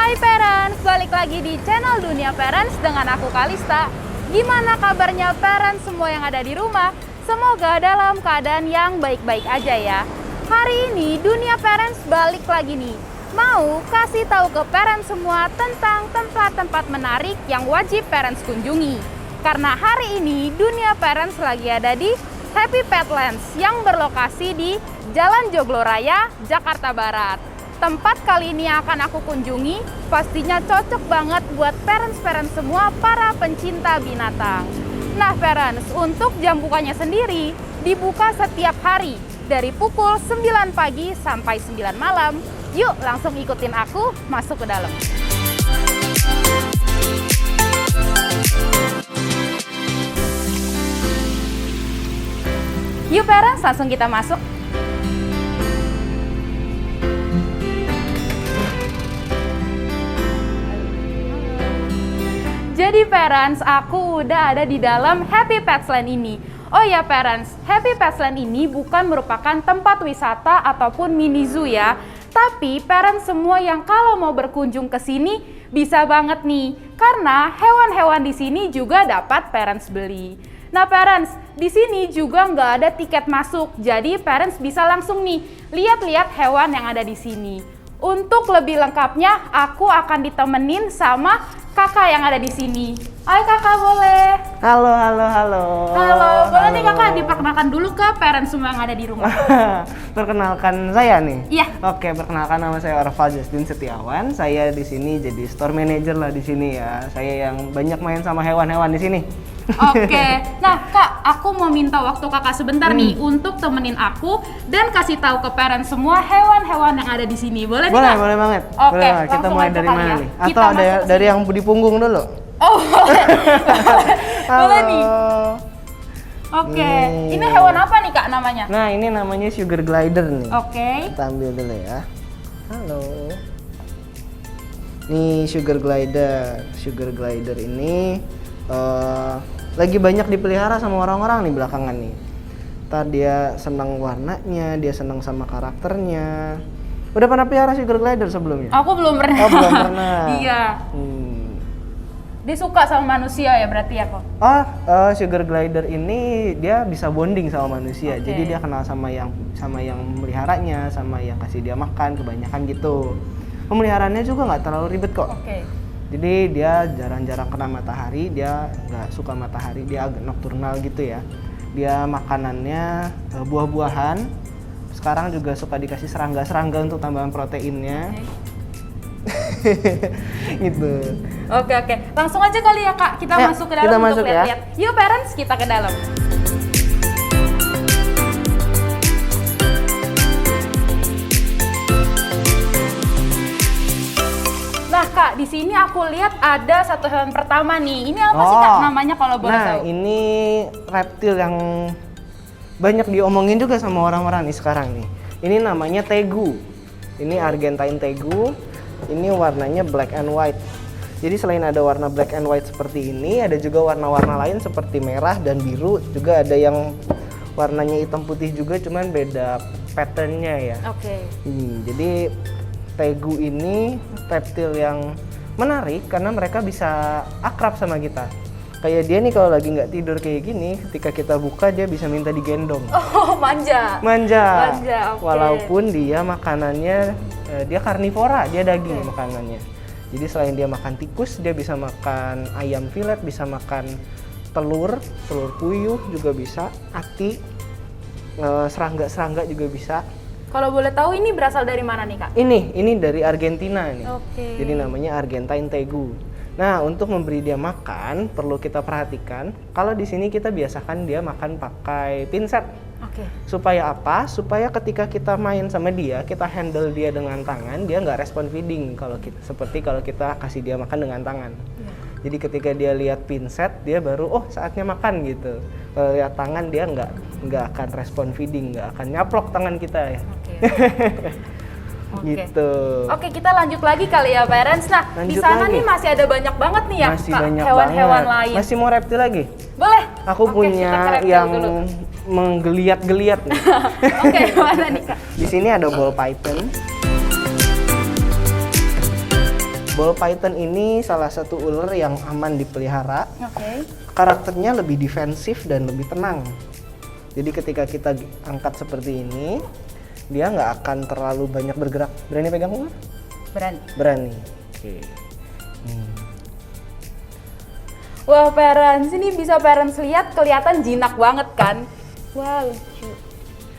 Hai parents, balik lagi di channel Dunia Parents dengan aku Kalista. Gimana kabarnya parents semua yang ada di rumah? Semoga dalam keadaan yang baik-baik aja ya. Hari ini Dunia Parents balik lagi nih. Mau kasih tahu ke parents semua tentang tempat-tempat menarik yang wajib parents kunjungi. Karena hari ini Dunia Parents lagi ada di Happy Petlands yang berlokasi di Jalan Joglo Raya, Jakarta Barat. Tempat kali ini akan aku kunjungi pastinya cocok banget buat parents-parents semua para pencinta binatang. Nah parents, untuk jam bukanya sendiri dibuka setiap hari dari pukul 9 pagi sampai 9 malam. Yuk langsung ikutin aku masuk ke dalam. Yuk parents, langsung kita masuk. Jadi parents, aku udah ada di dalam Happy Petlands ini. Oh ya parents, Happy Petlands ini bukan merupakan tempat wisata ataupun mini zoo ya. Tapi parents semua yang kalau mau berkunjung ke sini bisa banget nih. Karena hewan-hewan di sini juga dapat parents beli. Nah parents, di sini juga nggak ada tiket masuk. Jadi parents bisa langsung nih lihat-lihat hewan yang ada di sini. Untuk lebih lengkapnya, aku akan ditemenin sama kakak yang ada di sini. Hai kakak, boleh? Halo. Halo, boleh nih kakak diperkenalkan dulu ke parents semua yang ada di rumah. Perkenalkan saya nih. Iya. Oke, perkenalkan nama saya Orval Justin Setiawan. Saya di sini jadi store manager lah di sini ya. Saya yang banyak main sama hewan-hewan di sini. Oke, nah kak, aku mau minta waktu kakak sebentar nih untuk temenin aku dan kasih tahu ke parents semua hewan-hewan yang ada di sini. Boleh nih kak? Boleh banget. Oke, Boleh, kita langsung mulai aja dari kali mana ya. nih? Kita Atau ada masuk ke dari sini. yang di punggung dulu? Oh, boleh nih. Oke, Nih. ini hewan apa nih kak namanya? Nah, ini namanya sugar glider nih. Oke. Kita ambil dulu ya. Halo. Nih sugar glider. Sugar glider ini lagi banyak dipelihara sama orang-orang nih belakangan nih. Ntar dia senang warnanya, dia senang sama karakternya. Udah pernah pelihara sugar glider sebelumnya? Aku belum pernah. Oh, belum pernah. Iya. Dia suka sama manusia ya berarti ya kok? Sugar glider ini dia bisa bonding sama manusia. Oke. Jadi dia kenal sama yang meliharanya, sama yang kasih dia makan, kebanyakan gitu. Pemeliharaannya juga nggak terlalu ribet kok. Oke. Jadi dia jarang-jarang kena matahari, dia nggak suka matahari, dia agak nokturnal gitu ya. Dia makanannya buah-buahan. Sekarang juga suka dikasih serangga-serangga untuk tambahan proteinnya. Gitu. Oke. Langsung aja kali ya kak, kita Ya, masuk ke dalam kita untuk masuk ya. lihat-lihat. Yuk parents, kita ke dalam. Nah kak, di sini aku lihat ada satu hewan pertama nih. Ini apa sih kak namanya kalau boleh Nah, tahu? ini reptil yang banyak diomongin juga sama orang-orang nih sekarang nih. Ini namanya tegu. Ini Argentine tegu. Ini warnanya black and white. Jadi selain ada warna black and white seperti ini, ada juga warna-warna lain seperti merah dan biru. Juga ada yang warnanya hitam putih juga, cuman beda patternnya ya. Oke. Jadi tegu ini reptil yang menarik karena mereka bisa akrab sama kita. Kayak dia nih kalau lagi nggak tidur kayak gini, ketika kita buka dia bisa minta digendong. Oh manja. Manja. Oke. Walaupun dia makanannya dia karnivora, dia daging makanannya. Jadi selain dia makan tikus, dia bisa makan ayam filet, bisa makan telur puyuh juga bisa, ati, serangga juga bisa. Kalau boleh tahu ini berasal dari mana nih kak? Ini dari Argentina nih. Oke. Jadi namanya Argentine tegu. Nah, untuk memberi dia makan perlu kita perhatikan. Kalau di sini kita biasakan dia makan pakai pinset. Oke. Supaya apa? Supaya ketika kita main sama dia, kita handle dia dengan tangan, dia nggak respon feeding seperti kalau kita kasih dia makan dengan tangan. Iya. Jadi ketika dia lihat pinset, dia baru saatnya makan gitu. Kalau lihat tangan dia nggak akan respon feeding, nggak akan nyaplok tangan kita ya. Oke. Gitu. Oke, kita lanjut lagi kali ya parents. Nah, di Lanjut sana lagi. nih masih ada banyak banget nih ya Masih kak, banyak hewan-hewan banget. lain. Masih mau reptil lagi? Boleh. Aku Oke, kita ke punya reptil yang dulu. menggeliat-geliat nih. Oke, mana nih kak? Di sini ada ball python. Ball python ini salah satu ular yang aman dipelihara. Oke. Karakternya lebih defensif dan lebih tenang. Jadi ketika kita angkat seperti ini, dia nggak akan terlalu banyak bergerak. Berani pegang ular? Berani. Berani. Oke. Wah, parents, ini bisa parents lihat kelihatan jinak banget kan? Wah, lucu.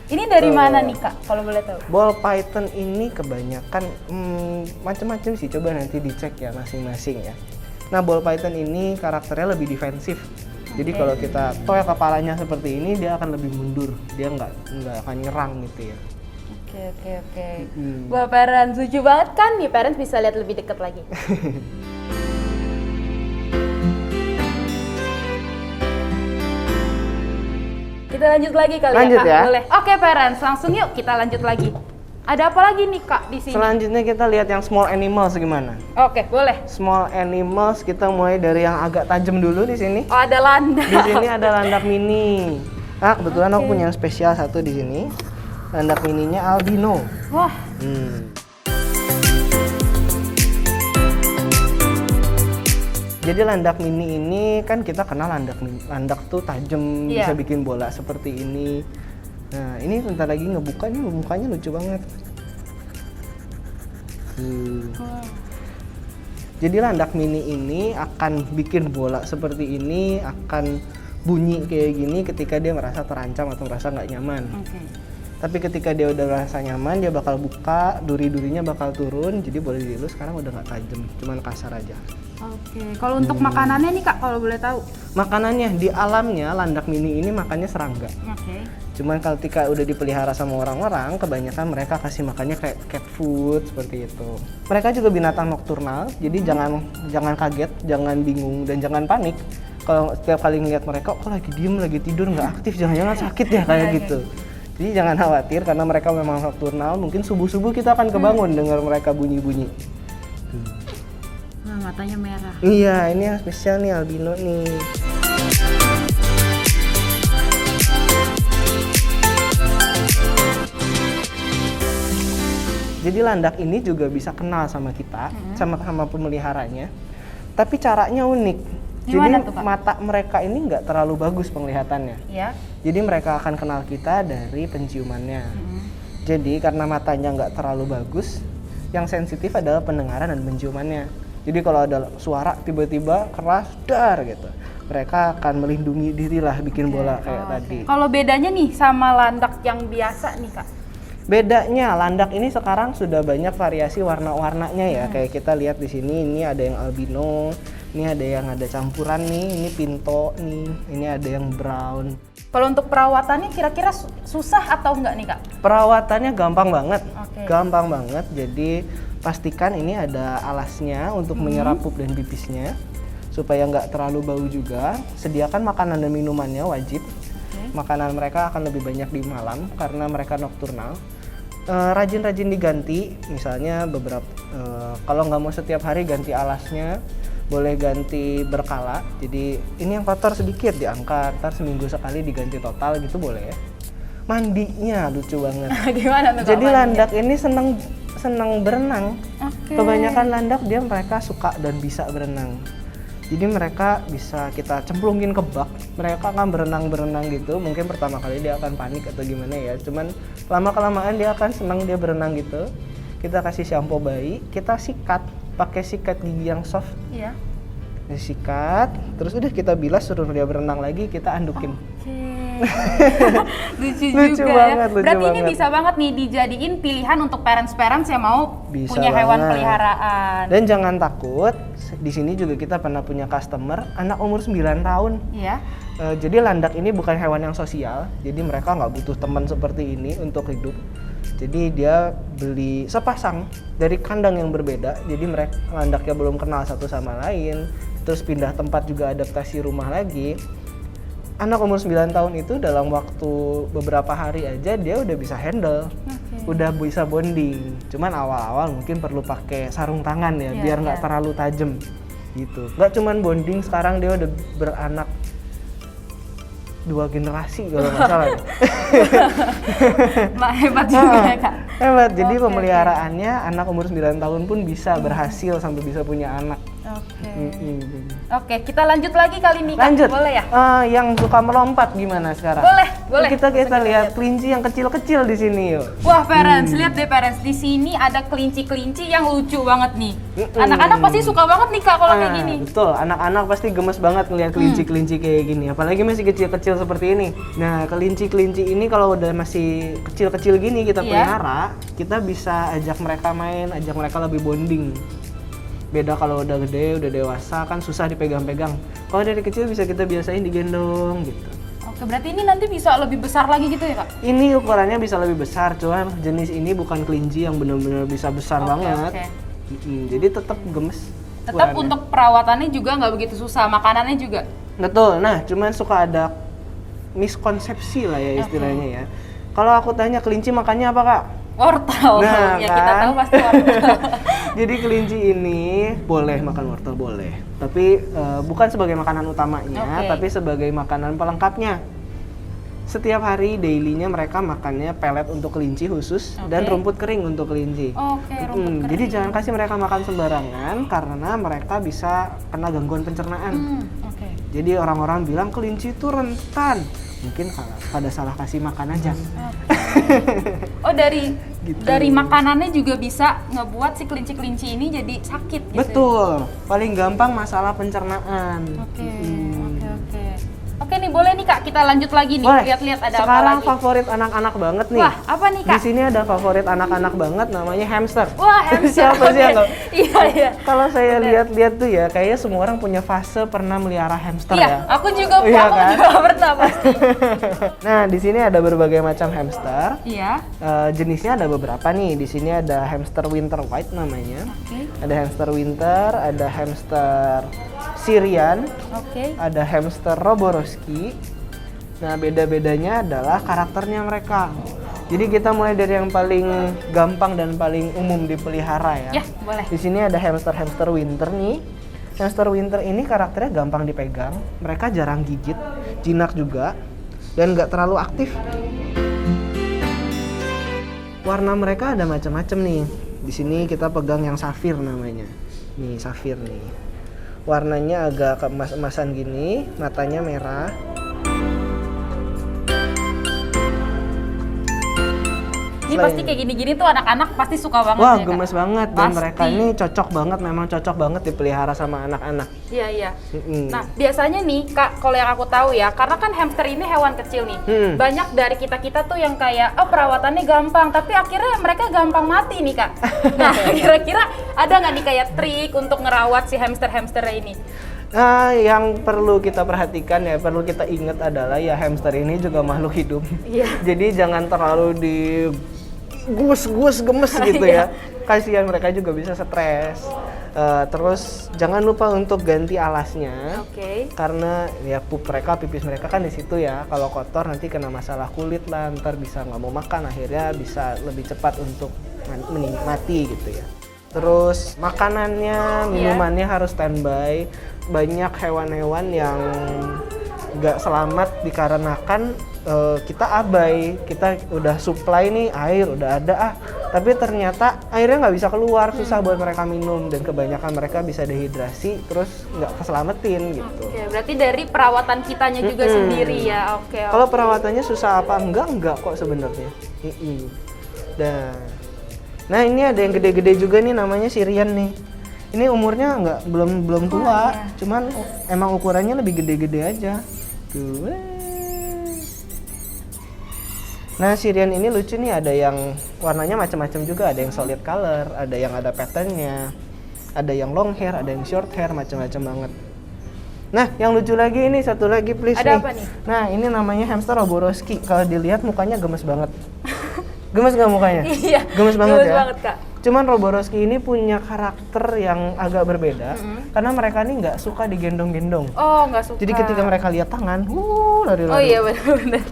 Ini dari mana nih Kak, kalau boleh tahu? Ball python ini kebanyakan macam-macam sih, coba nanti dicek ya masing-masing ya. Nah, ball python ini karakternya lebih defensif. Jadi kalau kita toel kepalanya seperti ini, dia akan lebih mundur, dia nggak akan nyerang gitu ya. Oke. Wah, parents, lucu banget kan? Nih, parents bisa lihat lebih dekat lagi. Kita lanjut lagi kali Lanjut ya Kak? ya? Boleh. Oke, parents, langsung yuk kita lanjut lagi. Ada apa lagi nih Kak di sini? Selanjutnya kita lihat yang small animals gimana? Oke, boleh. Small animals kita mulai dari yang agak tajam dulu di sini. Oh, ada landak. Di sini ada landak mini. Nah, kebetulan aku punya yang spesial satu di sini. Landak mininya albino. Wah, Jadi landak mini ini kan kita kenal landak tuh tajam, Iya. bisa bikin bola seperti ini. Nah, ini bentar lagi ngebuka nih, mukanya lucu banget. Jadi landak mini ini akan bikin bola seperti ini, akan bunyi kayak gini ketika dia merasa terancam atau merasa nggak nyaman. oke. Tapi ketika dia udah merasa nyaman, dia bakal buka, duri-durinya bakal turun, jadi boleh dielus sekarang udah nggak tajam, cuman kasar aja. Oke, kalau untuk makanannya nih Kak, kalau boleh tahu? Makanannya, di alamnya landak mini ini makannya serangga. Oke. Cuman kalau ketika udah dipelihara sama orang-orang, kebanyakan mereka kasih makannya kayak cat food seperti itu. Mereka juga binatang nokturnal, jadi jangan kaget, jangan bingung, dan jangan panik. Kalau setiap kali ngeliat mereka, kok lagi diem, lagi tidur, nggak aktif, jangan-jangan sakit ya kayak gitu. Jadi jangan khawatir karena mereka memang nokturnal. Mungkin subuh-subuh kita akan kebangun dengar mereka bunyi-bunyi. Nah, matanya merah. Iya, ini yang spesial nih albino nih. Jadi landak ini juga bisa kenal sama kita, sama pemeliharanya. Tapi caranya unik. Gimana Jadi tuh, Kak? mata mereka ini nggak terlalu bagus penglihatannya. Ya. Jadi mereka akan kenal kita dari penciumannya. Jadi karena matanya nggak terlalu bagus, yang sensitif adalah pendengaran dan penciumannya. Jadi kalau ada suara tiba-tiba keras, dar gitu, mereka akan melindungi diri lah bikin bola kayak tadi. Kalau bedanya nih sama landak yang biasa nih Kak? Bedanya landak ini sekarang sudah banyak variasi warna-warnanya ya. Kayak kita lihat di sini, ini ada yang albino, ini ada yang ada campuran nih, ini pinto nih, ini ada yang brown. Kalau untuk perawatannya kira-kira susah atau enggak nih Kak? Perawatannya gampang banget, Oke. gampang banget. Jadi pastikan ini ada alasnya untuk menyerap pup dan pipisnya supaya nggak terlalu bau juga. Sediakan makanan dan minumannya wajib. Makanan mereka akan lebih banyak di malam karena mereka nokturnal. Rajin-rajin diganti, misalnya beberapa kalau nggak mau setiap hari ganti alasnya, boleh ganti berkala. Jadi ini yang kotor sedikit diangkat, ntar seminggu sekali diganti total gitu boleh ya. Mandinya lucu banget. Gimana tuh Kak? Jadi landak ini senang berenang. Oke. Kebanyakan landak mereka suka dan bisa berenang. Jadi mereka bisa kita cemplungin ke bak, mereka akan berenang gitu. Mungkin pertama kali dia akan panik atau gimana ya. Cuman lama-kelamaan dia akan senang dia berenang gitu. Kita kasih shampoo bayi, kita sikat, pakai sikat gigi yang soft. Iya. Disikat, terus udah kita bilas, suruh dia berenang lagi, kita andukin. Lucu Lucu juga banget, ya. lucu Berarti ini banget. bisa banget nih dijadiin pilihan untuk parents-parents yang mau Bisa punya hewan banget. peliharaan. Dan jangan takut, di sini juga kita pernah punya customer anak umur 9 tahun. Iya. Jadi landak ini bukan hewan yang sosial, jadi mereka nggak butuh teman seperti ini untuk hidup. Jadi dia beli sepasang dari kandang yang berbeda, jadi mereka landaknya belum kenal satu sama lain, terus pindah tempat juga adaptasi rumah lagi. Anak umur 9 tahun itu dalam waktu beberapa hari aja dia udah bisa handle, udah bisa bonding. Cuman awal-awal mungkin perlu pakai sarung tangan ya, Iya, biar nggak iya. terlalu tajam gitu. Nggak cuman bonding, sekarang dia udah beranak 2 generasi kalau nggak salah. Hebat juga ya Kak. Hebat. Jadi Oke, pemeliharaannya anak umur 9 tahun pun bisa berhasil sampai bisa punya anak. Oke. Mm-mm. Oke, kita lanjut lagi kali ini Kak. Lanjut. Boleh ya? Yang suka melompat gimana sekarang? Boleh, boleh. Kita lihat kelinci yang kecil-kecil di sini yuk. Wah, parents, lihat deh parents. Di sini ada kelinci-kelinci yang lucu banget nih. Anak-anak pasti suka banget nih Kak kalau kayak gini. Betul, anak-anak pasti gemes banget ngelihat kelinci-kelinci kayak gini. Apalagi masih kecil-kecil seperti ini. Nah, kelinci-kelinci ini kalau udah masih kecil-kecil gini kita pelihara, kita bisa ajak mereka main, ajak mereka lebih bonding. Beda kalau udah gede, udah dewasa kan susah dipegang-pegang. Kalau dari kecil bisa kita biasain digendong gitu. Oke, berarti ini nanti bisa lebih besar lagi gitu ya Kak? Ini ukurannya bisa lebih besar, cuman jenis ini bukan kelinci yang benar-benar bisa besar banget. Jadi tetap gemes. Tetap ukurannya. untuk perawatannya juga nggak begitu susah, makanannya juga. Betul. Nah, cuman suka ada miskonsepsi lah ya istilahnya ya. Kalau aku tanya kelinci makannya apa Kak? Wortel. Nah, Ya kan? kita tahu pasti wortel. Jadi kelinci ini boleh makan wortel boleh, tapi bukan sebagai makanan utamanya, tapi sebagai makanan pelengkapnya. Setiap hari dailynya mereka makannya pelet untuk kelinci khusus dan rumput kering untuk kelinci. Rumput kering. Jadi jangan kasih mereka makan sembarangan karena mereka bisa kena gangguan pencernaan. Jadi orang-orang bilang kelinci itu rentan. Mungkin pada salah kasih makan aja. Oh dari Gitu. dari makanannya juga bisa ngebuat si kelinci-kelinci ini jadi sakit gitu. Betul. Paling gampang masalah pencernaan. Oke. Oke nih boleh nih Kak, kita lanjut lagi nih. Boleh. Lihat-lihat ada Sekarang apa lagi. favorit anak-anak banget nih. Wah, apa nih Kak? Di sini ada favorit anak-anak banget namanya hamster. Wah, hamster. Siapa sih yang nggak- Iya. Kalau saya lihat-lihat tuh ya, kayaknya semua orang punya fase pernah melihara hamster Iya, ya. aku juga Iya kan? pernah pasti. Nah, di sini ada berbagai macam hamster. Iya. Jenisnya ada beberapa nih. Di sini ada hamster winter white namanya. Oke. Ada hamster winter, ada hamster Syrian, Oke. ada hamster Roboroski. Nah, beda-bedanya adalah karakternya mereka. Jadi kita mulai dari yang paling gampang dan paling umum dipelihara ya. Ya, boleh. Di sini ada hamster winter nih. Hamster winter ini karakternya gampang dipegang, mereka jarang gigit, jinak juga, dan nggak terlalu aktif. Warna mereka ada macam-macam nih. Di sini kita pegang yang safir namanya. Nih, safir nih. Warnanya agak keemas-emasan gini, matanya merah. Ini pasti kayak gini-gini tuh anak-anak pasti suka banget. Wah, ya, Kak? gemes banget. Dan Pasti. mereka ini cocok banget, memang cocok banget dipelihara sama anak-anak. Iya. Mm-mm. Nah, biasanya nih, Kak, kalau yang aku tahu ya, karena kan hamster ini hewan kecil nih. Banyak dari kita-kita tuh yang kayak, perawatannya gampang, tapi akhirnya mereka gampang mati nih, Kak. Nah, kira-kira ada nggak nih kayak trik untuk ngerawat si hamster-hamster ini? Nah, yang perlu kita perhatikan ya, perlu kita ingat adalah ya hamster ini juga makhluk hidup. Iya. Jadi jangan terlalu di gemes gitu ya. Kasihan mereka juga bisa stres. Terus jangan lupa untuk ganti alasnya. Oke. Karena ya pup mereka, pipis mereka kan di situ ya. Kalau kotor nanti kena masalah kulit lah, ntar bisa nggak mau makan, akhirnya bisa lebih cepat untuk mati gitu ya. Terus makanannya, minumannya harus standby. Banyak hewan-hewan yang nggak selamat dikarenakan kita abai. Kita udah supply nih air, udah ada tapi ternyata airnya nggak bisa keluar, susah buat mereka minum dan kebanyakan mereka bisa dehidrasi, terus nggak keselamatin gitu. Oke, berarti dari perawatan kitanya juga sendiri ya. Oke. Kalau perawatannya susah apa enggak kok sebenarnya. Nah ini ada yang gede-gede juga nih, namanya Syrian nih. Ini umurnya belum tua, cuman emang ukurannya lebih gede-gede aja. Tuh. Nah, Syrian ini lucu nih, ada yang warnanya macam-macam juga, ada yang solid color, ada yang ada patternnya, ada yang long hair, ada yang short hair, macam-macam banget. Nah, yang lucu lagi ini satu lagi please ada nih. apa nih? Nah, ini namanya hamster Roboroski. Kalau dilihat mukanya gemes banget. Gemes nggak mukanya? Iya. Gemes banget ya. Banget, Kak. Cuman Roboroski ini punya karakter yang agak berbeda karena mereka ini nggak suka digendong-gendong. Oh, nggak suka. Jadi ketika mereka lihat tangan, lari-lari. Oh iya benar-benar.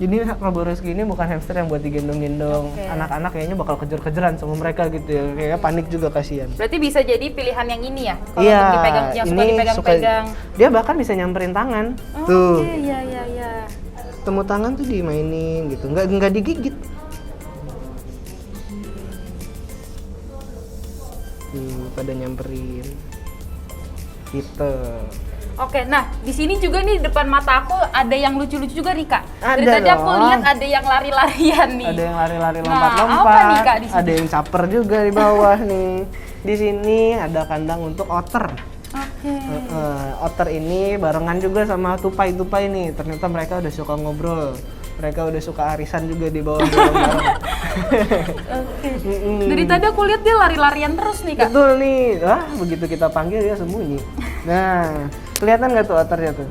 Jadi Roborosky ini bukan hamster yang buat digendong-gendong. Oke. Anak-anak kayaknya bakal kejar-kejaran sama mereka gitu ya. Kayaknya panik juga, kasihan. Berarti bisa jadi pilihan yang ini ya? Kalau Iya, untuk dipegang, yang suka dipegang-pegang. Dia bahkan bisa nyamperin tangan. Oh, Tuh, oke, iya. temu tangan tuh dimainin gitu, nggak digigit. Pada nyamperin. Gitu. Oke, nah di sini juga nih di depan mata aku ada yang lucu-lucu juga nih Kak. Dari Ada tadi aku dong. lihat ada yang lari-larian nih. Ada yang lari-lari Nah, lompat-lompat. apa nih, Kak, di sini? Ada yang caper juga di bawah nih. Di sini ada kandang untuk otter. Oke. Otter ini barengan juga sama tupai-tupai nih. Ternyata mereka udah suka ngobrol. Mereka udah suka arisan juga di bawah bareng-bareng. Oke. Dari tadi aku lihat dia lari-larian terus nih Kak. Betul nih. Wah, begitu kita panggil dia sembunyi. Nah, kelihatan nggak tuh otternya tuh?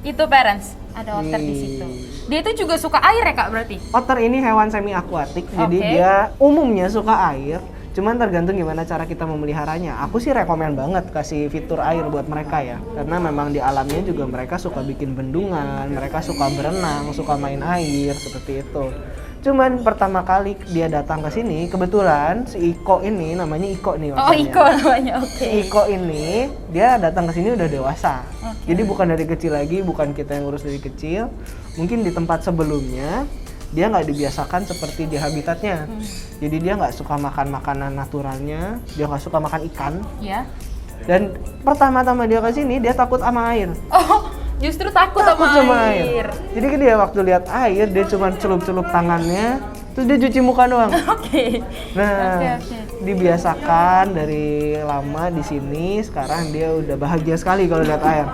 Itu parents, ada otter di situ. Dia itu juga suka air ya Kak berarti? Otter ini hewan semi akuatik, jadi Oke. dia umumnya suka air. Cuman tergantung gimana cara kita memeliharanya. Aku sih rekomen banget kasih fitur air buat mereka ya. Karena memang di alamnya juga mereka suka bikin bendungan, mereka suka berenang, suka main air, seperti itu. Cuman pertama kali dia datang ke sini, kebetulan si Iko ini, namanya Iko nih Oh otternya. Iko namanya, oke. Si Iko ini, dia datang ke sini udah dewasa. Oke. Jadi bukan dari kecil lagi, bukan kita yang ngurus dari kecil. Mungkin di tempat sebelumnya, dia nggak dibiasakan seperti di habitatnya. Jadi dia nggak suka makan makanan naturalnya, dia nggak suka makan ikan. Ya. Dan pertama-tama dia ke sini, dia takut sama air. Oh, justru takut sama air. Jadi dia waktu lihat air, dia cuma celup-celup tangannya, terus dia cuci muka doang. Oke. Nah, Oke. dibiasakan dari lama di sini, sekarang dia udah bahagia sekali kalau lihat air.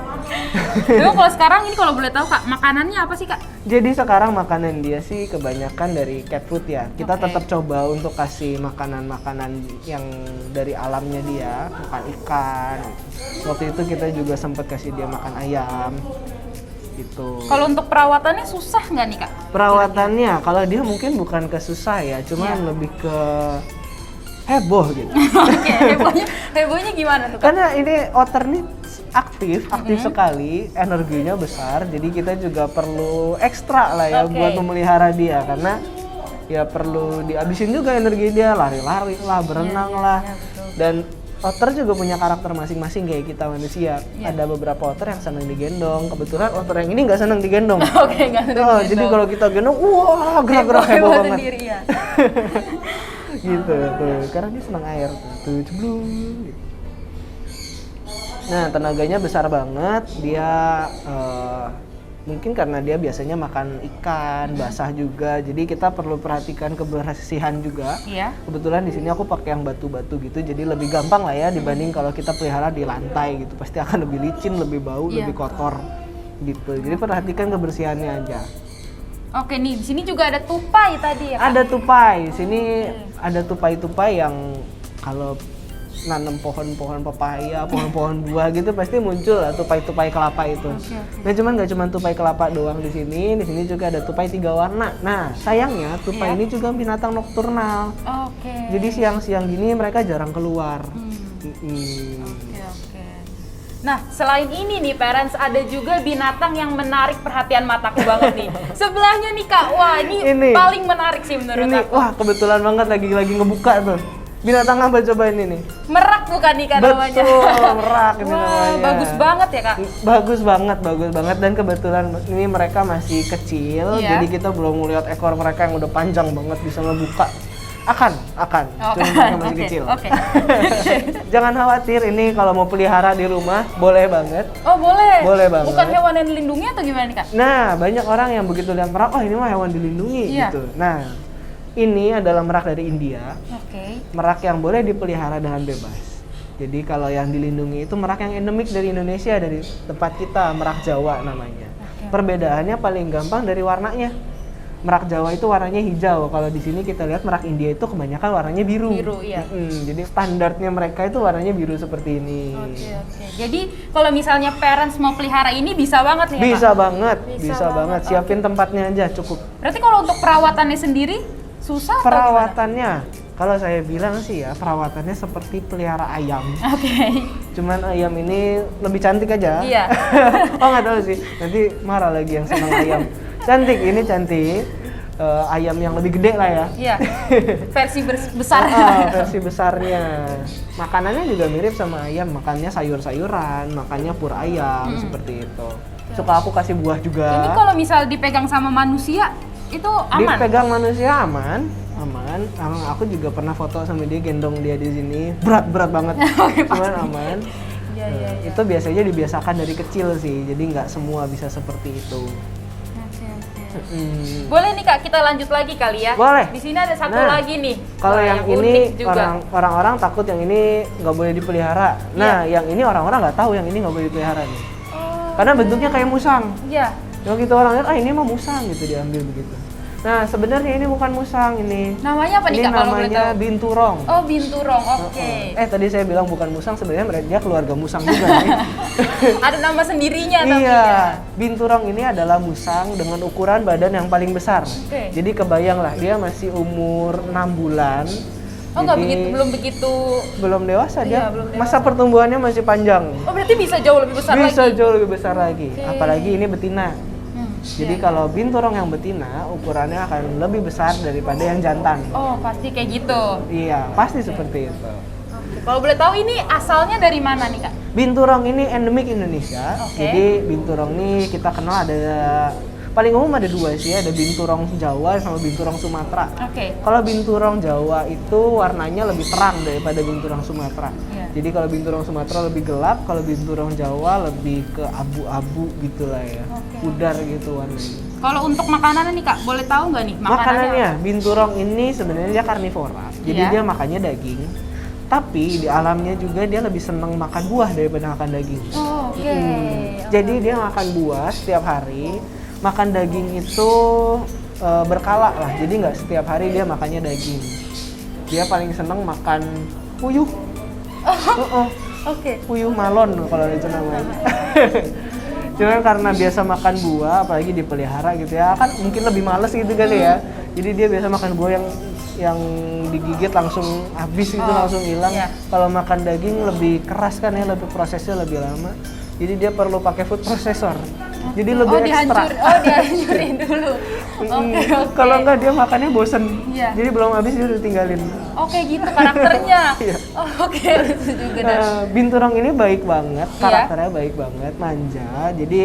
Tapi kalau sekarang ini kalau boleh tahu Kak, makanannya apa sih Kak? Jadi sekarang makanan dia sih kebanyakan dari cat food ya. Kita Oke. tetap coba untuk kasih makanan-makanan yang dari alamnya dia, makan ikan. Waktu itu kita juga sempat kasih dia makan ayam. Gitu. Kalau untuk perawatannya susah nggak nih Kak? Perawatannya, kalau dia mungkin bukan ke susah ya, cuman Iya. lebih ke heboh gitu. Oke, hebohnya gimana tuh Kak? Karena ini otter nih aktif sekali, energinya besar, jadi kita juga perlu ekstra lah ya Oke. buat memelihara dia, karena ya perlu dihabisin juga energi dia, lari-lari lah, berenang Iya, lah, betul. dan otter juga punya karakter masing-masing kayak kita manusia. Iya. Ada beberapa otter yang senang digendong, kebetulan otter yang ini nggak senang digendong. Oke, nggak ada Oh, digendong. jadi kalau kita gendong, wah gerak-gerak heboh banget. sendiri ya. Gitu tuh, karena dia senang air tuh ceblung gitu. Nah, tenaganya besar banget, dia mungkin karena dia biasanya makan ikan basah juga, jadi kita perlu perhatikan kebersihan juga. Iya. Kebetulan di sini aku pakai yang batu-batu gitu, jadi lebih gampang lah ya dibanding kalau kita pelihara di lantai gitu, pasti akan lebih licin, lebih bau, Iya. lebih kotor gitu. Jadi perhatikan kebersihannya aja. Oke nih, di sini juga ada tupai tadi ya Kak? Ada tupai, sini ada tupai-tupai yang kalau nanam pohon-pohon pepaya, pohon-pohon buah gitu pasti muncul lah tupai-tupai kelapa itu. Oke. Nah cuman nggak cuma tupai kelapa doang di sini juga ada tupai 3 warna. Nah sayangnya tupai Iya. ini juga binatang nokturnal. Oke. Jadi siang-siang gini mereka jarang keluar. Oke. Nah, selain ini nih parents, ada juga binatang yang menarik perhatian mataku banget nih. Sebelahnya nih Kak, wah ini Ini. paling menarik sih menurut Ini aku. wah kebetulan banget lagi ngebuka tuh. Binatang apa coba ini nih? Merak bukan nih Kak namanya? Betul, merak ini Wah, namanya. bagus banget ya Kak. Bagus banget dan kebetulan ini mereka masih kecil, Iya. jadi kita belum melihat ekor mereka yang udah panjang banget bisa ngebuka. Akan. Oh, Cuma mereka masih oke, kecil. Oke. Jangan khawatir, ini kalau mau pelihara di rumah boleh banget. Oh boleh. Boleh banget. Bukan hewan yang dilindungi atau gimana nih Kak? Nah, banyak orang yang begitu lihat merak, oh ini mah hewan dilindungi Iya. gitu. Nah, ini adalah merak dari India. Oke. Merak yang boleh dipelihara dengan bebas. Jadi kalau yang dilindungi itu merak yang endemik dari Indonesia, dari tempat kita, merak Jawa namanya. Oke. Perbedaannya paling gampang dari warnanya. Merak Jawa itu warnanya hijau. Kalau di sini kita lihat merak India itu kebanyakan warnanya biru. Biru, iya. Jadi standarnya mereka itu warnanya biru seperti ini. Oke. Jadi kalau misalnya parents mau pelihara ini bisa banget nih ya Kak? Bisa banget, Bisa bisa banget. banget, Siapin tempatnya aja cukup. Berarti kalau untuk perawatannya sendiri susah atau gimana? Perawatannya, kalau saya bilang sih ya, perawatannya seperti pelihara ayam. Oke. Cuman ayam ini lebih cantik aja. Iya. Oh nggak tahu sih, nanti marah lagi yang senang ayam. Cantik, ini cantik. Ayam yang lebih gede lah ya. Iya. Versi besar. Versi besarnya. Makanannya juga mirip sama ayam, makannya sayur-sayuran, makannya pur ayam seperti itu. Suka aku kasih buah juga. Ini kalau misal dipegang sama manusia itu aman. Dipegang manusia aman. Aku juga pernah foto sama dia, gendong dia di sini. Berat banget. Cuman aman. Iya. Itu biasanya dibiasakan dari kecil sih. Jadi nggak semua bisa seperti itu. Boleh nih Kak, kita lanjut lagi kali ya. Boleh. Di sini ada satu lagi nih. Kalau yang ini unik juga. orang-orang takut yang ini nggak boleh dipelihara. Nah, yang ini orang-orang nggak tahu yang ini nggak boleh dipelihara nih. Karena bentuknya kayak musang. Iya. Kalau gitu orang lihat, ini mah musang gitu, diambil begitu. Nah, sebenarnya ini bukan musang ini. Namanya apa nih Kak kalau boleh tahu? Namanya binturong. Oh, binturong. Oke. Tadi saya bilang bukan musang, sebenarnya dia keluarga musang juga nih. Ada nama sendirinya tapi Iya, ya. binturong ini adalah musang dengan ukuran badan yang paling besar. Oke. Jadi kebayang lah, dia masih umur 6 bulan. Oh, nggak Jadi, begitu, belum dewasa Iya, dia. belum dewasa. Masa pertumbuhannya masih panjang. Oh, berarti bisa jauh lebih besar lagi. Bisa jauh lebih besar lagi. Oke. Apalagi ini betina. Jadi Iya. kalau binturong yang betina ukurannya akan lebih besar daripada yang jantan. Oh, pasti kayak gitu. Iya, pasti seperti itu. Oke. Kalau boleh tahu ini asalnya dari mana nih Kak? Binturong ini endemik Indonesia. Oke. Jadi binturong ini kita kenal ada paling umum ada dua sih, ada binturong Jawa sama binturong Sumatera. Oke. Kalau binturong Jawa itu warnanya lebih terang daripada binturong Sumatera. Iya. Jadi kalau binturong Sumatera lebih gelap, kalau binturong Jawa lebih ke abu-abu gitulah ya. Oke. Pudar gitu warnanya. Kalau untuk makanannya nih Kak, boleh tahu nggak nih Makanannya, binturong ini sebenarnya dia karnivora. Jadi Iya. dia makannya daging. Tapi di alamnya juga dia lebih senang makan buah daripada makan daging. Oh, oke. Jadi dia makan buah setiap hari. Makan daging itu berkala lah. Jadi nggak setiap hari dia makannya daging. Dia paling senang makan puyuh. Oke. Puyuh malon kalau itu namanya. Cuman karena biasa makan buah, apalagi dipelihara gitu ya, kan mungkin lebih males gitu kali ya. Jadi dia biasa makan buah yang digigit langsung habis gitu, langsung hilang. Iya. Kalau makan daging lebih keras kan ya, lebih prosesnya lebih lama. Jadi dia perlu pakai food processor. Jadi lebih ekstra. Dihancurin dulu. Oke. Kalau enggak dia makannya bosen. Iya. Jadi belum habis dia udah tinggalin. Oke, gitu karakternya. Iya. Oh, oke, lucu juga dah. Binturong ini baik banget, karakternya baik banget, manja. Jadi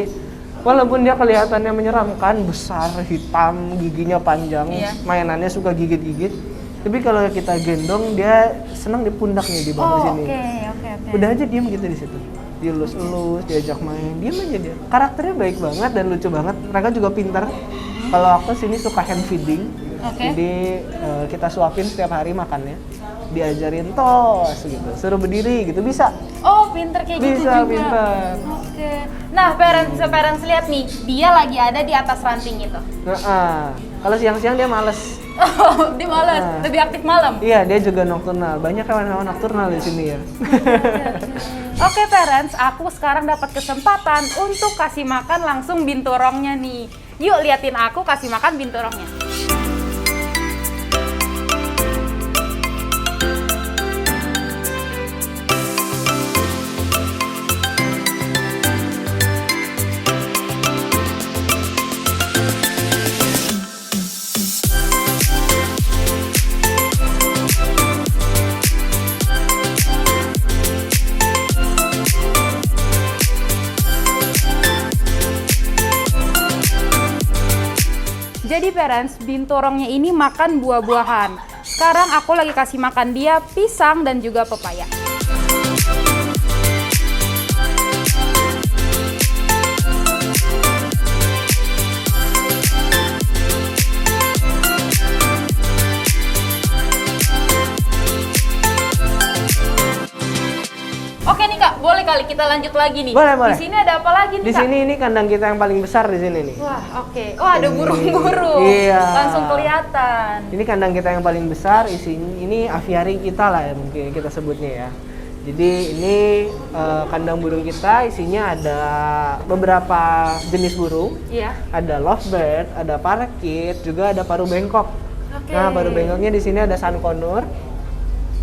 walaupun dia kelihatannya menyeramkan, besar, hitam, giginya panjang, Iya. mainannya suka gigit-gigit. Tapi kalau kita gendong dia senang di pundaknya di bawah sini. Oke. Udah aja diem gitu di situ. Dielus-elus, diajak main, diem aja dia. Karakternya baik banget dan lucu banget. Mereka juga pintar. Kalau aku sini suka hand feeding. Oke. Jadi kita suapin setiap hari makannya. Diajarin tos gitu, suruh berdiri gitu bisa. Oh, pinter kayak gitu Bisa, juga. pinter. Oke. Nah, parents lihat nih, dia lagi ada di atas ranting itu. Kalau siang-siang dia males. Oh, dia malas, lebih aktif malam. Iya, dia juga nokturnal. Banyak hewan-hewan nokturnal di sini ya. Oke parents, aku sekarang dapat kesempatan untuk kasih makan langsung binturongnya nih. Yuk liatin aku kasih makan binturongnya. Jadi parents, binturongnya ini makan buah-buahan. Sekarang aku lagi kasih makan dia pisang dan juga pepaya. Oke nih Kak, boleh kali kita lanjut lagi nih. Boleh. Di sini ada apa lagi nih Di Kak? sini ini kandang kita yang paling besar di sini nih. Wah, oke. Oh, ada burung-burung. Iya. Langsung kelihatan. Ini kandang kita yang paling besar, ini aviari kita lah ya mungkin kita sebutnya ya. Jadi ini kandang burung kita, isinya ada beberapa jenis burung. Iya. Ada lovebird, ada parakeet, juga ada paruh bengkok. Oke. Nah, paruh bengkoknya di sini ada sunconur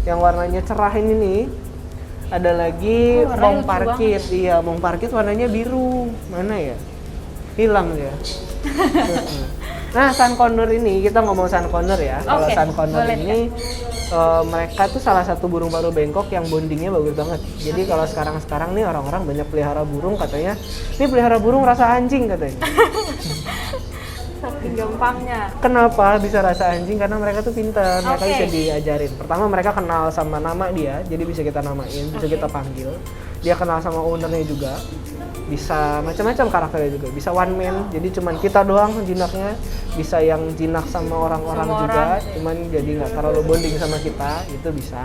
yang warnanya cerah ini nih. Ada lagi Oh, warnanya mong lucu parkit. Iya, mong parkit warnanya biru. Mana ya? hilang dia. Nah, sun condor ini, kita ngomong sun condor ya. Kalau Oke, sun condor boleh ini mereka tuh salah satu burung baru Bangkok yang bondingnya bagus banget. Jadi kalau sekarang nih orang-orang banyak pelihara burung, katanya ini pelihara burung rasa anjing katanya. Saking gampangnya. Kenapa bisa rasa anjing? Karena mereka tuh pintar, mereka Oke. bisa diajarin. Pertama mereka kenal sama nama dia, jadi bisa kita namain, bisa kita panggil. Dia kenal sama ownernya juga. Bisa macam-macam karakternya juga. Bisa one man, jadi cuman kita doang jinaknya. Bisa yang jinak sama orang-orang Sama juga, orang. cuman jadi nggak terlalu bonding sama kita, itu bisa.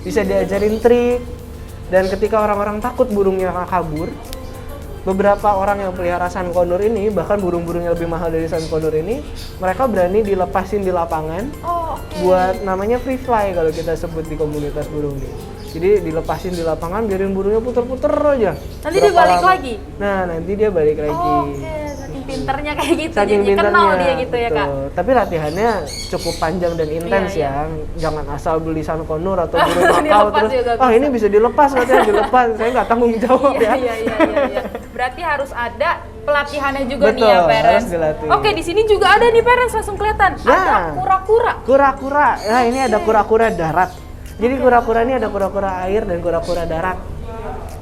Bisa diajarin trik. Dan ketika orang-orang takut burungnya akan kabur, beberapa orang yang pelihara sun condor ini, bahkan burung-burung yang lebih mahal dari sun condor ini, mereka berani dilepasin di lapangan Oh, oke. buat namanya free fly kalau kita sebut di komunitas burung nih. Jadi dilepasin di lapangan, biarin burungnya puter-puter aja. Nanti dia Berapa balik lama. lagi? Nah, nanti dia balik lagi. Oke, saking pinternya kayak gitu. Saking Jadi pintarnya, kenal dia gitu ya, Kak. betul. Tapi latihannya cukup panjang dan intens Iya, ya. Jangan asal beli sun condor atau burung makau Dilepas terus, juga oh bisa." ini bisa dilepas, katanya dilepas. Saya nggak tanggung jawab Iya, ya. iya. Berarti harus ada pelatihannya juga nih Betul, ya, parents. harus dilatih. Oke, di sini juga ada nih parents, langsung kelihatan. Ada Nah. kura-kura. Kura-kura, nah ini ada kura-kura darat. Jadi kura-kura ini ada kura-kura air dan kura-kura darat.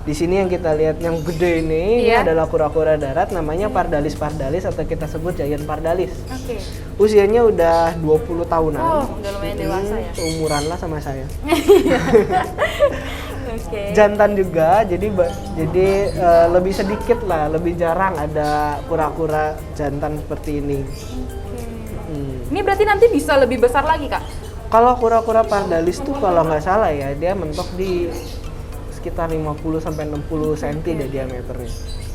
Di sini yang kita lihat yang gede ini Iya. adalah kura-kura darat, namanya Pardalis pardalis atau kita sebut giant pardalis. Oke. Usianya udah 20 tahunan. Oh, udah lumayan dewasa ya. Umuran lah sama saya. Oke. Jantan juga, jadi lebih sedikit lah, lebih jarang ada kura-kura jantan seperti ini. Hmm. Ini berarti nanti bisa lebih besar lagi, Kak? Kalau kura-kura pardalis tuh kalau nggak salah ya, dia mentok di sekitar 50 sampai 60 cm deh diameternya.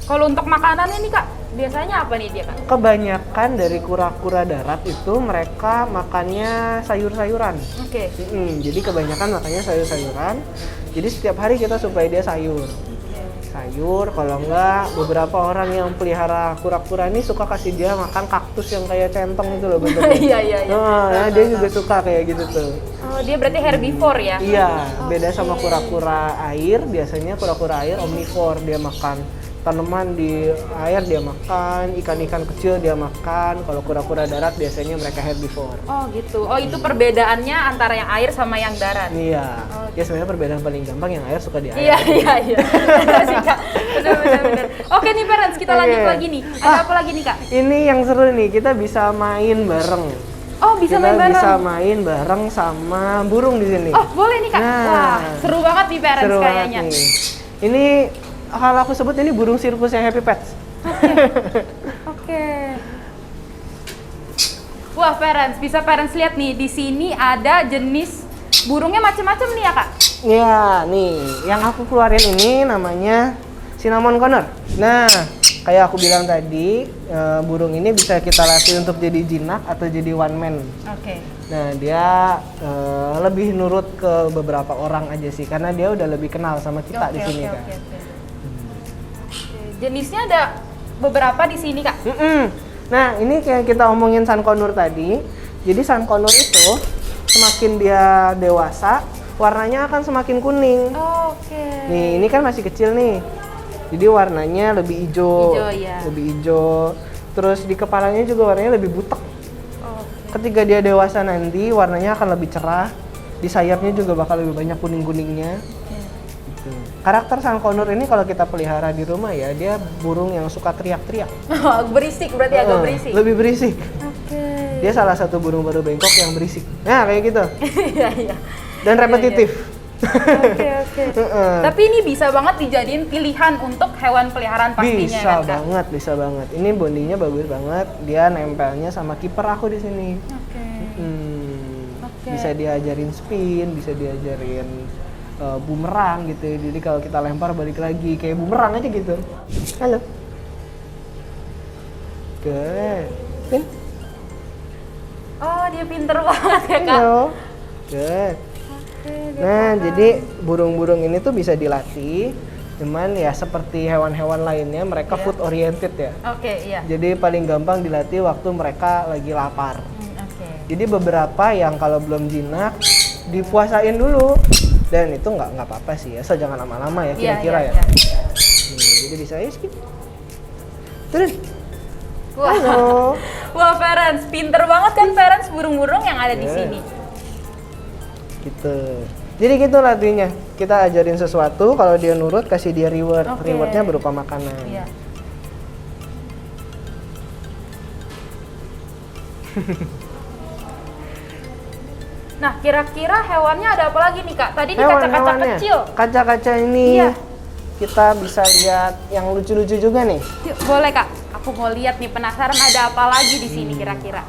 Kalau untuk makanannya nih, Kak, biasanya apa nih dia, Kak? Kebanyakan dari kura-kura darat itu mereka makannya sayur-sayuran. Oke. Jadi kebanyakan makannya sayur-sayuran. Jadi setiap hari kita supaya dia sayur. Sayur, kalau enggak beberapa orang yang pelihara kura-kura ini suka kasih dia makan kaktus yang kayak centong itu loh bentuknya. Iya. Nah, dia juga suka kayak gitu tuh. Oh, dia berarti herbivore ya? Iya, beda sama kura-kura air. Biasanya kura-kura air omnivore, dia makan tanaman di air, dia makan ikan-ikan kecil, dia makan. Kalau kura-kura darat biasanya mereka herbivore. Oh, gitu. Oh, itu perbedaannya antara yang air sama yang darat. Iya, Oh, ya sebenarnya perbedaan paling gampang yang air suka di air. Iya. Benar sih, Kak. Benar. Oke nih, parents, kita lanjut Oke. lagi nih. Ada apa lagi nih, Kak? Ini yang seru nih, kita bisa main bareng. Oh, bisa Kita main bareng. bisa main bareng sama burung di sini. Oh, boleh nih, Kak. Nah. Wah, seru banget nih, parents, Seru banget kayaknya. nih. Ini kalau aku sebut ini burung sirkusnya Happy Pets. Oke. Wah, parents, bisa parents lihat nih, di sini ada jenis burungnya macam-macam nih ya, Kak. Ya, nih, yang aku keluarin ini namanya cinnamon conure. Nah, kayak aku bilang tadi, burung ini bisa kita latih untuk jadi jinak atau jadi one man. Oke. Nah, dia lebih nurut ke beberapa orang aja sih, karena dia udah lebih kenal sama kita di sini kan. Oke. Jenisnya ada beberapa di sini, Kak. Nah, ini kayak kita omongin sun condor tadi. Jadi sun condor itu semakin dia dewasa, warnanya akan semakin kuning. Oke. Nih, ini kan masih kecil nih. Jadi warnanya lebih hijau. Hijau, ya. Lebih hijau. Terus di kepalanya juga warnanya lebih butek. Oke. Ketika dia dewasa nanti, warnanya akan lebih cerah. Di sayapnya juga bakal lebih banyak kuning-kuningnya. Gitu. Karakter sun condor ini kalau kita pelihara di rumah ya, dia burung yang suka teriak-teriak. Berisik berarti agak berisik. Lebih berisik. Oke. Dia salah satu burung baru Bangkok yang berisik. Nah, kayak gitu. Iya. Dan repetitif. Oke. Tapi ini bisa banget dijadiin pilihan untuk hewan peliharaan pastinya Bisa kan, Kak? banget, bisa banget. Ini bondingnya bagus banget. Dia nempelnya sama kiper aku di sini. Oke. Oke. Bisa diajarin spin, bisa diajarin bumerang gitu. Jadi kalau kita lempar balik lagi kayak bumerang aja gitu. Halo. Good. Spin. Oh, dia pinter banget ya, Kak. Halo. Good. Nah, jadi burung-burung ini tuh bisa dilatih. Cuman ya seperti hewan-hewan lainnya, mereka food oriented ya. Oke, iya. Jadi paling gampang dilatih waktu mereka lagi lapar. Oke. Jadi beberapa yang kalau belum jinak dipuasain dulu. Dan itu nggak apa-apa sih ya, asal jangan lama-lama ya kira-kira ya. Iya. Nih, jadi bisa ya skip. Turun. Wah. Halo. Wah, parents, pinter banget kan parents burung-burung yang ada di Iya. sini. Gitu. Jadi gitu latihnya. Kita ajarin sesuatu, kalau dia nurut kasih dia reward. Oke. Rewardnya berupa makanan. Iya. Nah, kira-kira hewannya ada apa lagi nih Kak? Tadi ini kaca-kaca Hewan-hewannya. kecil. Kaca-kaca ini Iya. kita bisa lihat yang lucu-lucu juga nih. Yuk, boleh Kak. Aku mau lihat nih, penasaran ada apa lagi di sini kira-kira.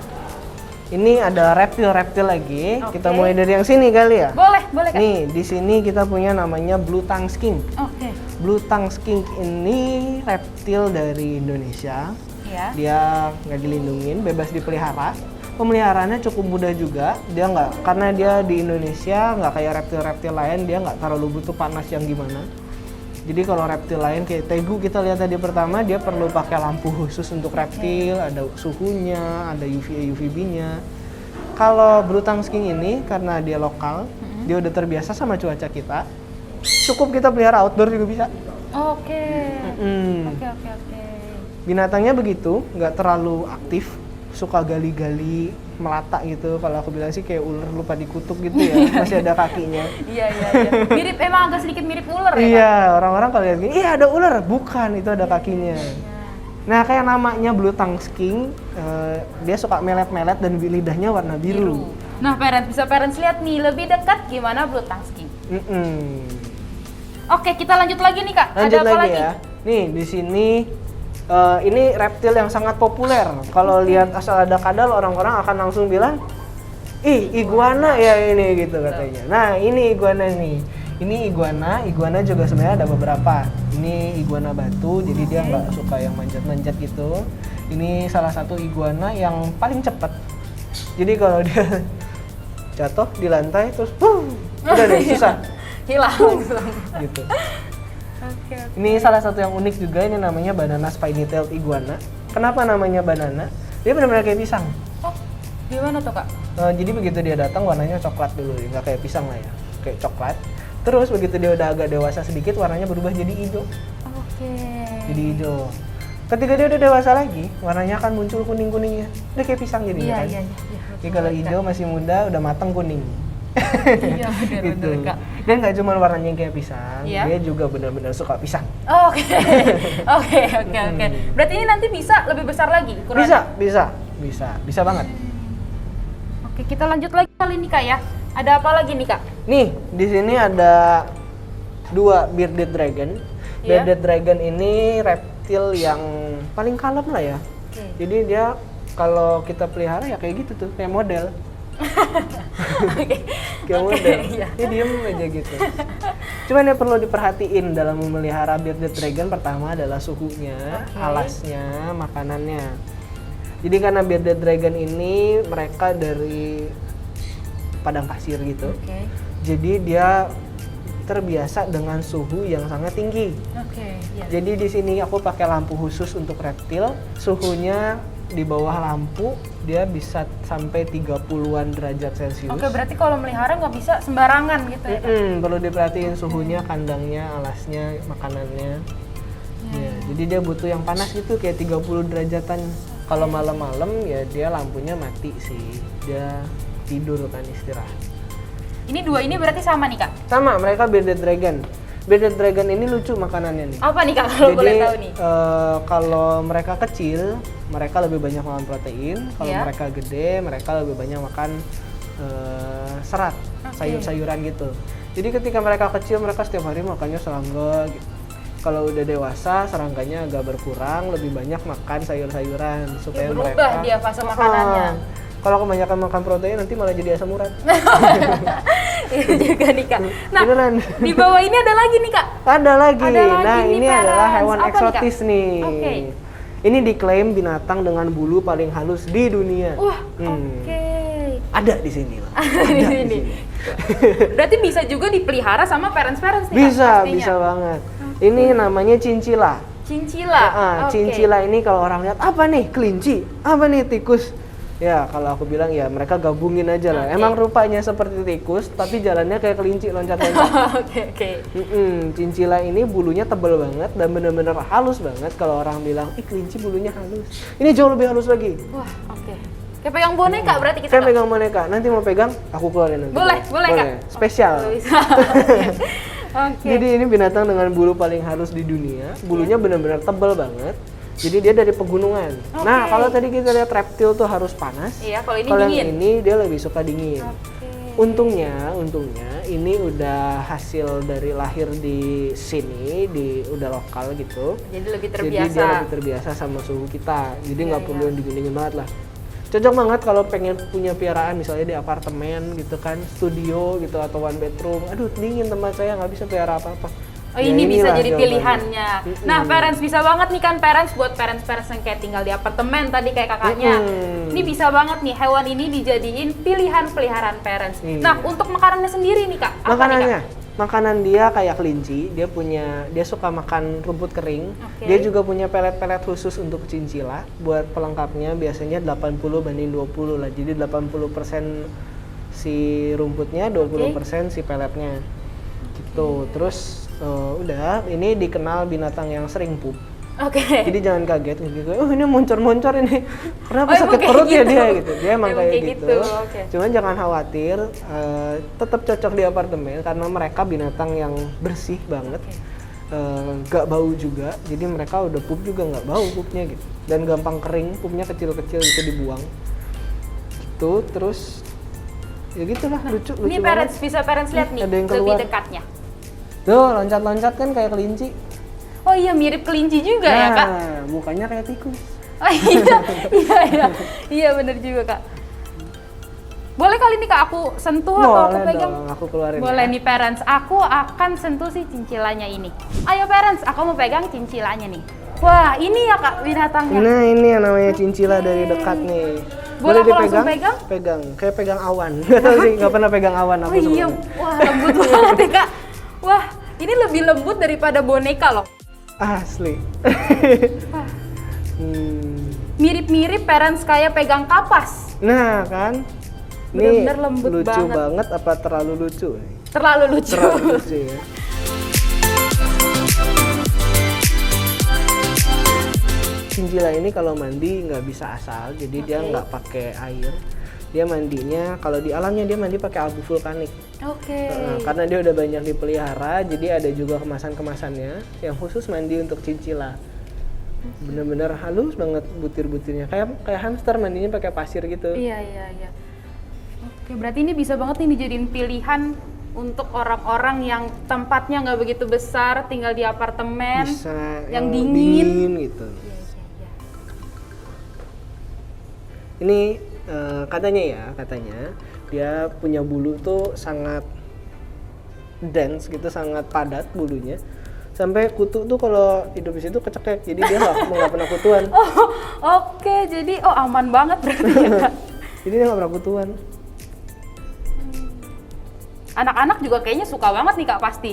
Ini ada reptil-reptil lagi. Oke. Kita mulai dari yang sini kali ya. Boleh Kak. Nih, di sini kita punya namanya blue tongue skink. Oke. Blue tongue skink ini reptil dari Indonesia. Ya. Dia nggak dilindungin, bebas dipelihara. Pemeliharaannya cukup mudah juga. Dia nggak, karena dia di Indonesia nggak kayak reptil-reptil lain, dia nggak terlalu butuh panas yang gimana. Jadi kalau reptil lain kayak tegu kita lihat tadi pertama, dia perlu pakai lampu khusus untuk reptil, ada suhunya, ada UVA UVB-nya. Kalau blue tongue skink ini karena dia lokal, dia udah terbiasa sama cuaca kita. Cukup kita pelihara outdoor juga bisa. Oke. Mm. Oke. Binatangnya begitu, nggak terlalu aktif, suka gali-gali, melata gitu. Kalau aku bilang sih kayak ular lupa dikutuk gitu ya, masih ada kakinya. Iya. Mirip, emang agak sedikit mirip ular ya Kak? Iya, orang-orang kalau lihat gini, iya ada ular, bukan, itu ada kakinya. Nah, kayak namanya blue tongue skink, dia suka melet-melet dan lidahnya warna biru. Nah, bisa parents lihat nih lebih dekat gimana blue tongue skink. Oke, kita lanjut lagi nih Kak. Lanjut ada apa lagi? ya. Nih, di sini ini reptil yang sangat populer. Kalau lihat asal ada kadal, orang-orang akan langsung bilang, ih iguana ya ini gitu katanya. Nah, ini iguana nih. Ini iguana juga sebenarnya ada beberapa. Ini iguana batu, jadi dia nggak suka yang manjat-manjat gitu. Ini salah satu iguana yang paling cepat. Jadi kalau dia jatuh di lantai terus, udah deh susah. Hilang. Gitu. Oke. Ini salah satu yang unik juga, ini namanya banana spiny-tailed iguana. Kenapa namanya banana? Dia benar-benar kayak pisang. Oh, gimana tuh Kak? Jadi begitu dia datang warnanya coklat dulu, nggak kayak pisang lah ya, kayak coklat. Terus begitu dia udah agak dewasa sedikit, warnanya berubah jadi hijau. Oke. Jadi hijau. Ketika dia udah dewasa lagi, warnanya akan muncul kuning-kuningnya. Udah kayak pisang jadinya kan. Iya. Jadi kalau hijau masih muda, udah matang kuning. Iya, benar Gitu. Kak. Dan nggak cuma warnanya yang kayak pisang, Iya. dia juga benar-benar suka pisang. Oke. Oke. Berarti ini nanti bisa lebih besar lagi ukurannya? Bisa banget. Oke, kita lanjut lagi kali ini Kak ya. Ada apa lagi nih Kak? Nih, di sini ada 2 bearded dragon. Iya. Bearded dragon ini reptil yang paling kalem lah ya. Oke. Jadi dia kalau kita pelihara ya kayak gitu tuh, kayak model. Kayak model. Iya. Dia diem aja gitu. Cuman yang perlu diperhatiin dalam memelihara bearded dragon pertama adalah suhunya, alasnya, makanannya. Jadi karena bearded dragon ini mereka dari padang pasir gitu. Oke. Jadi dia terbiasa dengan suhu yang sangat tinggi. Oke, iya. Jadi di sini aku pakai lampu khusus untuk reptil. Suhunya di bawah lampu dia bisa sampai 30-an derajat Celcius. Oke, berarti kalau melihara nggak bisa sembarangan gitu ya? Perlu diperhatiin suhunya, kandangnya, alasnya, makanannya. Ya, jadi dia butuh yang panas gitu kayak 30 derajatan. Kalau malam-malam ya dia lampunya mati sih. Dia tidur kan, istirahat. Ini 2 ini berarti sama nih Kak? Sama, mereka bearded dragon. Bearded dragon ini lucu makanannya nih. Apa nih Kak kalau boleh tahu nih? Kalau mereka kecil, mereka lebih banyak makan protein. Kalau Iya. mereka gede, mereka lebih banyak makan serat, sayur-sayuran gitu. Jadi ketika mereka kecil, mereka setiap hari makannya serangga gitu. Kalau udah dewasa, serangganya agak berkurang, lebih banyak makan sayur-sayuran supaya Berubah mereka dia fase makanannya. Kalau kebanyakan makan protein nanti malah jadi asam urat. Itu juga nih Kak. Nah, Beneran. di bawah ini ada lagi nih Kak. Ada lagi. Ada lagi Nah, nih, ini parents. adalah hewan Apa nih, Kak? eksotis nih. Oke. Ini diklaim binatang dengan bulu paling halus di dunia. Wah, oke. Ada di sini. Lah. Di sini. Berarti bisa juga dipelihara sama parents-parents nih Kak, Bisa, pastinya. bisa banget. Ini namanya cincila. Cincila. Oke. Cincila ini kalau orang lihat apa nih? Kelinci. Apa nih? Tikus. Ya, kalau aku bilang ya mereka gabungin aja lah. Oke. Emang rupanya seperti tikus, tapi jalannya kayak kelinci loncat-loncat. Oke. Cincila ini bulunya tebal banget dan bener-bener halus banget. Kalau orang bilang, ih kelinci bulunya halus. Ini jauh lebih halus lagi. Wah, oke. Kayak pegang boneka berarti kita, Kayak Kak? pegang boneka. Nanti mau pegang, aku keluarin nanti. Boleh, Kak. Spesial. Oh, bisa. Oke. Oke. Jadi ini binatang dengan bulu paling halus di dunia. Bulunya benar-benar tebal banget. Jadi dia dari pegunungan. Oke. Nah, kalau tadi kita lihat reptil tuh harus panas. Iya, kalau ini Kalau dingin. yang ini dia lebih suka dingin. Oke. Untungnya ini udah hasil dari lahir di sini, udah lokal gitu. Jadi lebih Jadi terbiasa. dia lebih terbiasa sama suhu kita. Jadi nggak Iya, perlu iya. yang dingin-dingin banget lah. Cocok banget kalau pengen punya piaraan misalnya di apartemen gitu kan, studio gitu atau one bedroom. Aduh dingin tempat saya nggak bisa piara apa-apa. Oh, Ya, ini bisa inilah jadi jawabannya. pilihannya. Nah, parents bisa banget nih kan, parents buat parents yang kayak tinggal di apartemen tadi kayak kakaknya. Ini bisa banget nih hewan ini dijadiin pilihan peliharaan parents. Iya. Nah, untuk makanannya sendiri nih, Kak. Apa nih, Kak? Makanannya, makanan dia kayak kelinci, dia suka makan rumput kering. Oke. Dia juga punya pelet-pelet khusus untuk cincila. Buat pelengkapnya biasanya 80 banding 20 lah. Jadi 80% si rumputnya, 20% si peletnya. Gitu. Terus udah, ini dikenal binatang yang sering pup. Oke. Jadi jangan kaget gitu. Oh, ini moncor-moncor ini. Kenapa Oh, emang sakit kayak perut ya gitu? dia gitu. Dia emang Emang kayak kayak gitu. gitu, oke. Cuman jangan khawatir, tetap cocok di apartemen karena mereka binatang yang bersih banget. Gak bau juga. Jadi mereka udah pup juga nggak bau pupnya gitu. Dan gampang kering, pupnya kecil-kecil gitu dibuang. Gitu, terus ya gitulah lucu Ini banget. bisa parents lihat nih Ada yang lebih keluar. dekatnya. Tuh, loncat-loncat kan kayak kelinci. Oh iya, mirip kelinci juga ya, Kak. Nah, mukanya kayak tikus. Oh iya. Iya bener juga, Kak. Boleh kali nih, Kak, aku sentuh atau aku Boleh pegang? dong, aku keluarin Boleh ya. nih parents, aku akan sentuh si cincilanya ini. Ayo parents, aku mau pegang cincilanya nih. Wah, ini ya, Kak, binatangnya. Nah, ini yang namanya cincila dari dekat nih. Boleh aku langsung pegang? Pegang, kayak pegang awan. Gak tau sih, gak pernah pegang awan Oh aku iya, sebelumnya. wah lembut banget ya, Kak. Wah, ini lebih lembut daripada boneka loh. Asli. Wah, Hmm. mirip-mirip parents kayak pegang kapas. Nah kan, ini Bener-bener lembut lucu banget. banget apa terlalu lucu? Terlalu lucu. Terlalu lucu ya. Cincila ini kalau mandi nggak bisa asal, jadi dia Oke. nggak pakai air. Dia mandinya, kalau di alamnya dia mandi pakai abu vulkanik. Oke. Karena dia udah banyak dipelihara, jadi ada juga kemasan-kemasannya yang khusus mandi untuk cincila. Bener-bener halus banget butir-butirnya, kayak hamster mandinya pakai pasir gitu. Iya. Oke, berarti ini bisa banget nih dijadiin pilihan untuk orang-orang yang tempatnya nggak begitu besar, tinggal di apartemen, Bisa yang dingin. gitu. Iya. Ini katanya dia punya bulu tuh sangat dense gitu, sangat padat bulunya. Sampai kutu tuh kalau hidup di situ kecekek, jadi dia nggak pernah kutuan. Oh, oke, jadi aman banget berarti ya, Kak. Jadi dia nggak pernah kutuan. Anak-anak juga kayaknya suka banget nih, Kak, pasti.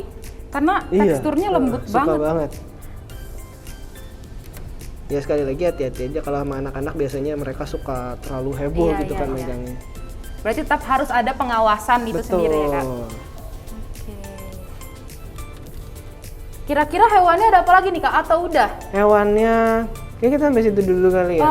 Karena teksturnya lembut suka banget. banget. Ya sekali lagi hati-hati aja kalau sama anak-anak, biasanya mereka suka terlalu heboh Iya, gitu iya, kan iya. megangnya. Berarti tetap harus ada pengawasan itu sendiri ya, Kak. Oke. Kira-kira hewannya ada apa lagi nih, Kak? Atau udah? Hewannya, kayaknya kita sampai situ dulu kali ya.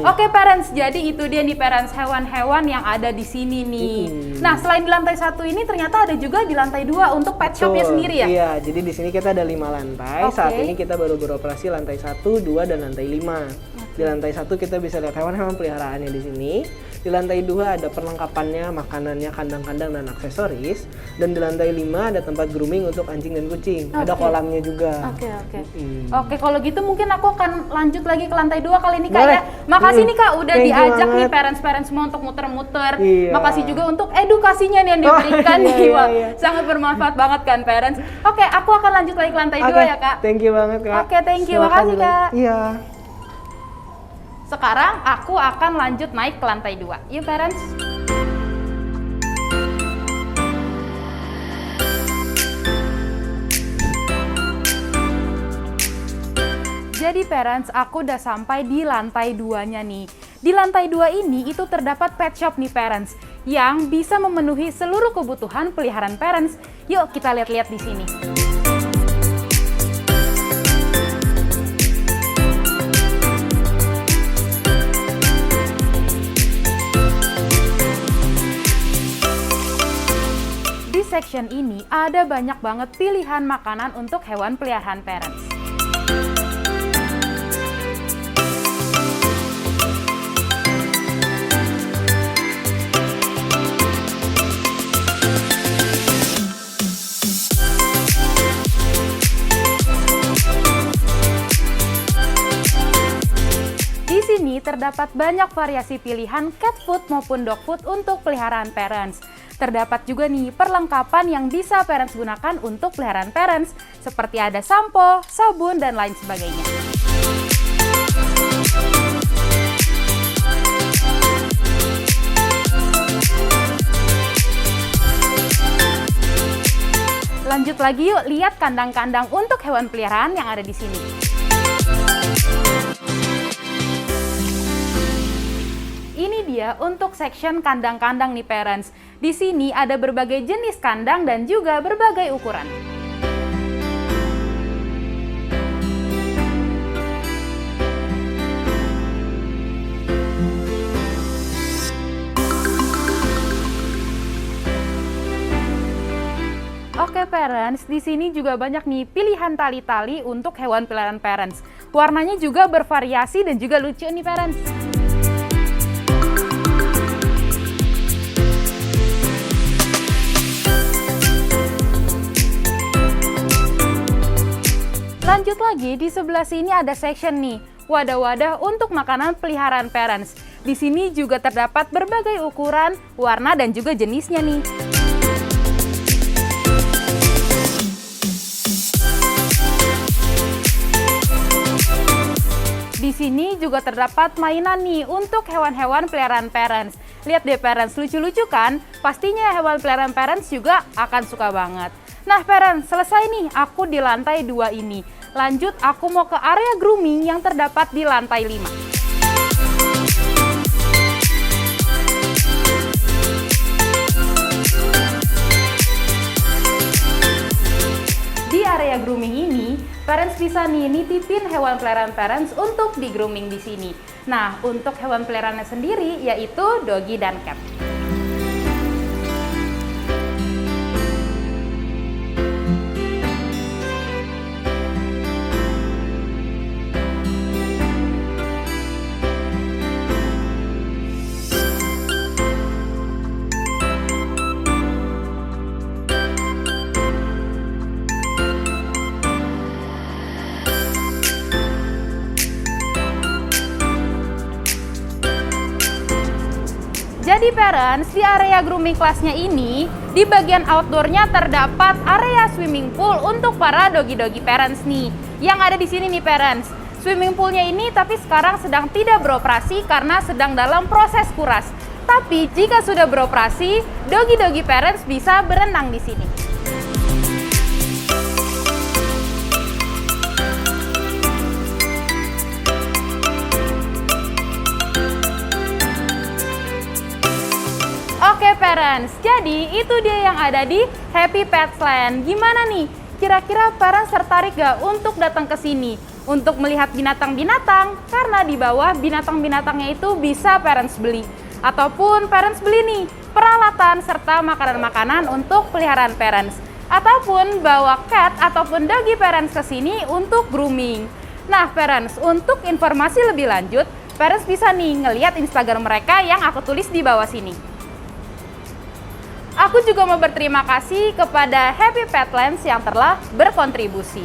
Oke, parents. Jadi itu dia nih parents, hewan-hewan yang ada di sini nih. Nah, selain di lantai 1 ini ternyata ada juga di lantai 2 untuk pet shopnya Betul. sendiri ya? Iya, jadi di sini kita ada 5 lantai. Oke. Saat ini kita baru beroperasi lantai 1, 2, dan lantai 5. Di lantai 1 kita bisa lihat hewan-hewan peliharaannya di sini. Di lantai 2 ada perlengkapannya, makanannya, kandang-kandang, dan aksesoris. Dan di lantai 5 ada tempat grooming untuk anjing dan kucing. Ada Oke. kolamnya juga. Oke. Mm. Oke, kalau gitu mungkin aku akan lanjut lagi ke lantai 2 kali ini, Kak. Boleh. Ya. Makasih nih, Kak, udah Thank you diajak nih banget. parents-parents semua untuk muter-muter. Iya. Makasih juga untuk edukasinya nih yang diberikan iya, nih. iya, Wah, iya. sangat bermanfaat banget kan, parents. Oke, aku akan lanjut lagi ke lantai 2 Oke, ya, Kak. thank you banget, Kak. Oke, thank you. Silakan Makasih, dulu. Kak. Iya. Sekarang aku akan lanjut naik ke lantai 2. Yuk, parents. Jadi parents, aku udah sampai di lantai 2-nya nih. Di lantai 2 ini itu terdapat pet shop nih parents, yang bisa memenuhi seluruh kebutuhan peliharaan parents. Yuk kita lihat-lihat di sini. Di section ini ada banyak banget pilihan makanan untuk hewan peliharaan parents. Di sini terdapat banyak variasi pilihan cat food maupun dog food untuk peliharaan parents. Terdapat juga nih perlengkapan yang bisa parents gunakan untuk peliharaan parents, seperti ada sampo, sabun, dan lain sebagainya. Lanjut lagi yuk, lihat kandang-kandang untuk hewan peliharaan yang ada di sini. Ini dia untuk section kandang-kandang nih parents. Di sini ada berbagai jenis kandang dan juga berbagai ukuran. Oke parents, di sini juga banyak nih pilihan tali-tali untuk hewan peliharaan parents. Warnanya juga bervariasi dan juga lucu nih parents. Lanjut lagi, di sebelah sini ada section nih, wadah-wadah untuk makanan peliharaan parents. Di sini juga terdapat berbagai ukuran, warna, dan juga jenisnya nih. Di sini juga terdapat mainan nih untuk hewan-hewan peliharaan parents. Lihat deh parents, lucu-lucu kan? Pastinya hewan peliharaan parents juga akan suka banget. Nah parents, selesai nih aku di lantai 2 ini. Lanjut, aku mau ke area grooming yang terdapat di lantai 5. Di area grooming ini, parents bisa nih nitipin hewan peliharaan parents untuk di grooming di sini. Nah, untuk hewan peliharaannya sendiri yaitu doggy dan cat. Jadi parents, di area grooming kelasnya ini, di bagian outdoornya terdapat area swimming pool untuk para doggy-doggy parents nih. Yang ada di sini nih parents, swimming poolnya ini tapi sekarang sedang tidak beroperasi karena sedang dalam proses kuras. Tapi jika sudah beroperasi, doggy-doggy parents bisa berenang di sini. Oke parents, jadi itu dia yang ada di Happy Pets Land. Gimana nih? Kira-kira parents tertarik gak untuk datang ke sini? Untuk melihat binatang-binatang? Karena di bawah binatang-binatangnya itu bisa parents beli. Ataupun parents beli nih, peralatan serta makanan-makanan untuk peliharaan parents. Ataupun bawa cat ataupun doggy parents ke sini untuk grooming. Nah parents, untuk informasi lebih lanjut, parents bisa nih ngelihat Instagram mereka yang aku tulis di bawah sini. Aku juga mau berterima kasih kepada Happy Pet Land yang telah berkontribusi.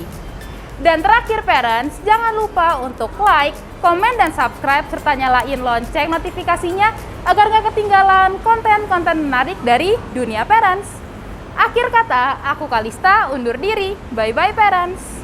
Dan terakhir parents, jangan lupa untuk like, komen, dan subscribe serta nyalain lonceng notifikasinya agar gak ketinggalan konten-konten menarik dari dunia parents. Akhir kata, aku Kalista undur diri. Bye-bye parents.